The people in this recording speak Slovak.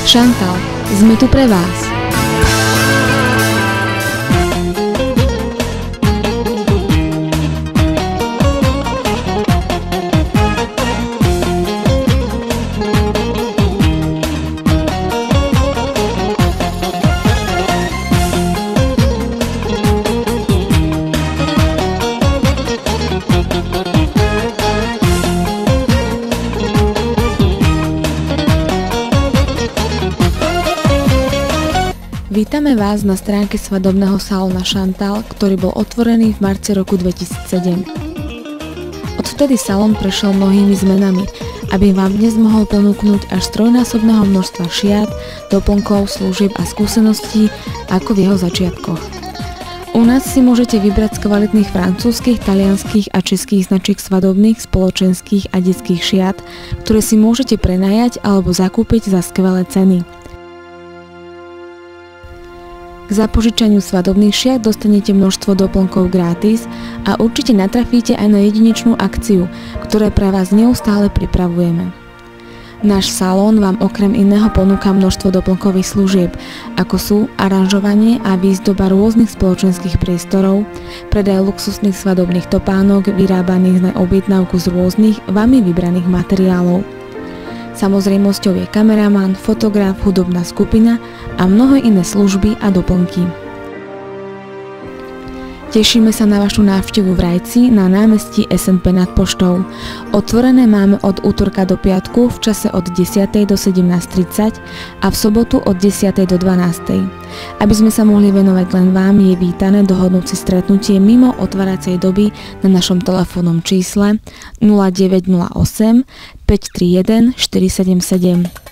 Chantal, sme tu pre vás. Vítame vás na stránke svadobného salóna Chantal, ktorý bol otvorený v marci roku 2007. Odvtedy salón prešiel mnohými zmenami, aby vám dnes mohol ponúknuť až trojnásobného množstva šiat, doplnkov, služieb a skúseností ako v jeho začiatkoch. U nás si môžete vybrať z kvalitných francúzskych, talianskych a českých značiek svadobných, spoločenských a detských šiat, ktoré si môžete prenajať alebo zakúpiť za skvelé ceny. K zapožičaniu svadobných šiat dostanete množstvo doplnkov gratis a určite natrafíte aj na jedinečnú akciu, ktoré pre vás neustále pripravujeme. Náš salón vám okrem iného ponúka množstvo doplnkových služieb, ako sú aranžovanie a výzdoba rôznych spoločenských priestorov, predaj luxusných svadobných topánok vyrábaných na objednávku z rôznych vami vybraných materiálov. Samozrejmosťou je kameraman, fotograf, hudobná skupina a mnohé iné služby a doplnky. Tešíme sa na vašu návštevu v Rajci na námestí SNP nad poštou. Otvorené máme od útorka do piatku v čase od 10. do 17:30 a v sobotu od 10. do 12. Aby sme sa mohli venovať len vám, je vítané dohodnúť si stretnutie mimo otváracej doby na našom telefónnom čísle 0908 531 477.